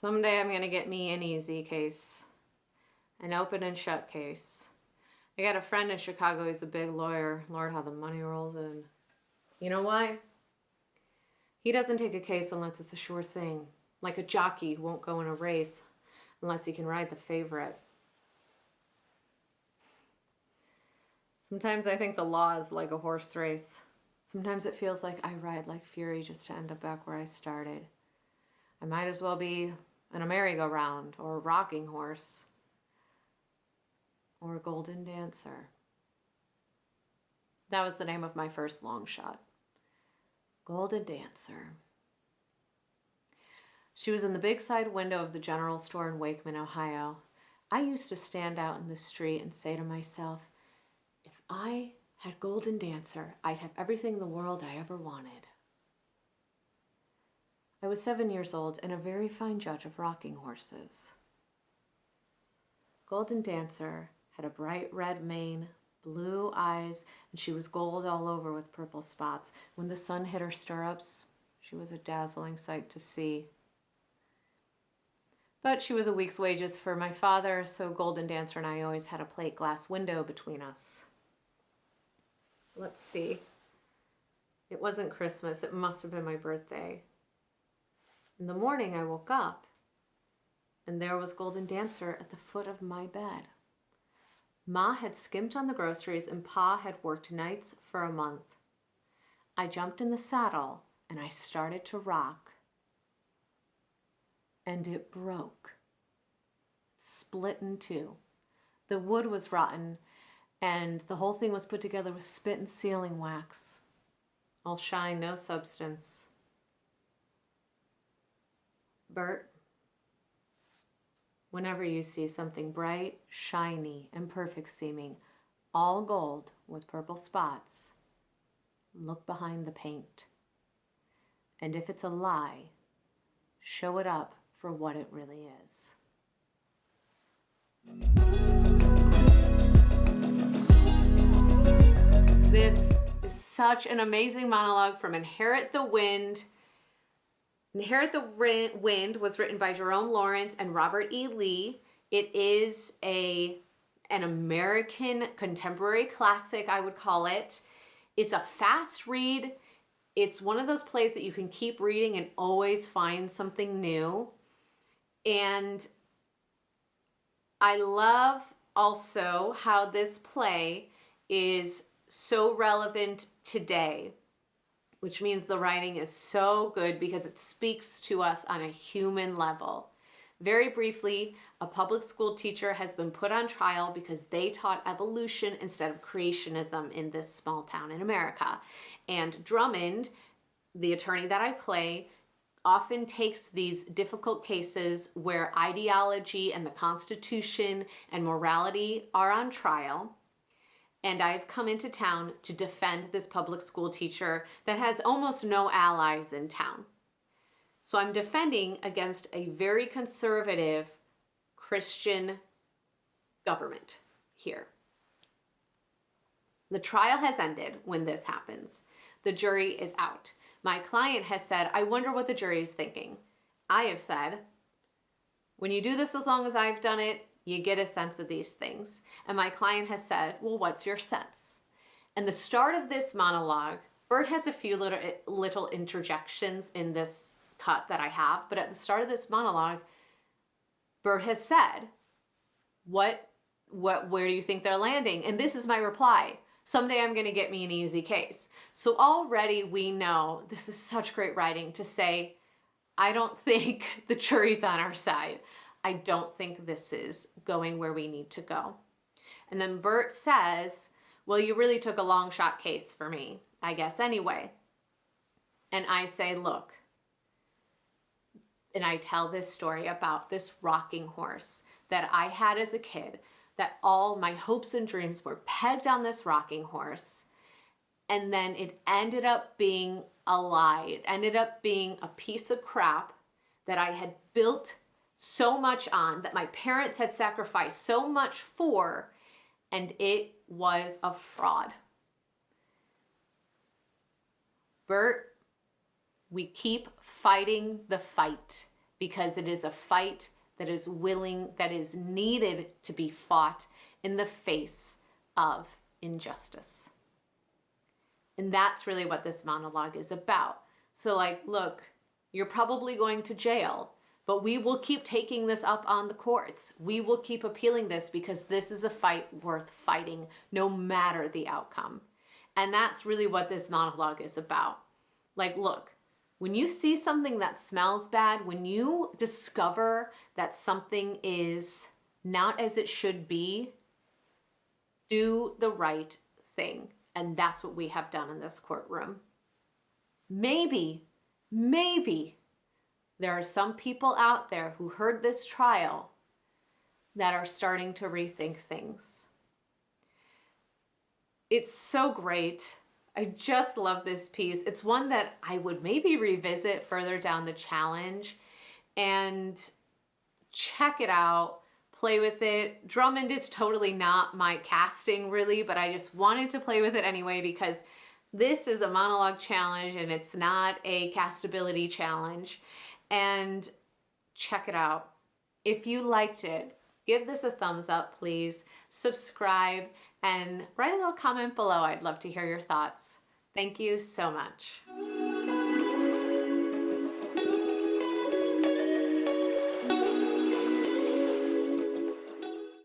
Someday I'm gonna get me an easy case, an open and shut case. I got a friend in Chicago, he's a big lawyer. Lord, how the money rolls in. You know why? He doesn't take a case unless it's a sure thing. Like a jockey who won't go in a race unless he can ride the favorite. Sometimes I think the law is like a horse race. Sometimes it feels like I ride like fury just to end up back where I started. I might as well be in a merry-go-round or a rocking horse or a golden dancer. That was the name of my first long shot. Golden Dancer. She was in the big side window of the general store in Wakeman, Ohio. I used to stand out in the street and say to myself, if I had Golden Dancer, I'd have everything in the world I ever wanted. I was 7 years old and a very fine judge of rocking horses. Golden Dancer had a bright red mane, blue eyes, and she was gold all over with purple spots. When the sun hit her stirrups, she was a dazzling sight to see. But she was a week's wages for my father, so Golden Dancer and I always had a plate glass window between us. Let's see. It wasn't Christmas. It must have been my birthday. In the morning, I woke up, and there was Golden Dancer at the foot of my bed. Ma had skimped on the groceries, and Pa had worked nights for a month. I jumped in the saddle, and I started to rock. And it broke. It split in two. The wood was rotten, and the whole thing was put together with spit and sealing wax. All shine, no substance. Bert, whenever you see something bright, shiny, and perfect seeming, all gold with purple spots, look behind the paint. And if it's a lie, show it up for what it really is. This is such an amazing monologue from Inherit the Wind. Inherit the Wind was written by Jerome Lawrence and Robert E. Lee. It is an American contemporary classic, I would call it. It's a fast read. It's one of those plays that you can keep reading and always find something new. And I love also how this play is so relevant today, which means the writing is so good because it speaks to us on a human level. Very briefly, a public school teacher has been put on trial because they taught evolution instead of creationism in this small town in America. And Drummond, the attorney that I play, often takes these difficult cases where ideology and the Constitution and morality are on trial. And I've come into town to defend this public school teacher that has almost no allies in town. So I'm defending against a very conservative Christian government here. The trial has ended when this happens. The jury is out. My client has said, I wonder what the jury is thinking. I have said, when you do this as long as I've done it, you get a sense of these things. And my client has said, well, what's your sense? And the start of this monologue, Bert has a few little interjections in this cut that I have, but at the start of this monologue, Bert has said, where do you think they're landing? And this is my reply. Someday I'm going to get me an easy case. So already we know this is such great writing to say, I don't think the jury's on our side. I don't think this is going where we need to go. And then Bert says, well, you really took a long shot case for me, I guess anyway. And I say, look, and I tell this story about this rocking horse that I had as a kid, that all my hopes and dreams were pegged on this rocking horse. And then it ended up being a lie. It ended up being a piece of crap that I had built so much on, that my parents had sacrificed so much for, and it was a fraud. Bert, we keep fighting the fight. because it is a fight that is needed to be fought in the face of injustice. And that's really what this monologue is about. So like, look, you're probably going to jail, but we will keep taking this up on the courts. We will keep appealing this because this is a fight worth fighting, no matter the outcome. And that's really what this monologue is about. Like, look, when you see something that smells bad, when you discover that something is not as it should be, do the right thing. And that's what we have done in this courtroom. Maybe there are some people out there who heard this trial that are starting to rethink things. It's so great. I just love this piece. It's one that I would maybe revisit further down the challenge and check it out, play with it. Drummond is totally not my casting really, but I just wanted to play with it anyway because this is a monologue challenge and it's not a castability challenge. And check it out. If you liked it, give this a thumbs up, please. Subscribe and write a little comment below. I'd love to hear your thoughts. Thank you so much.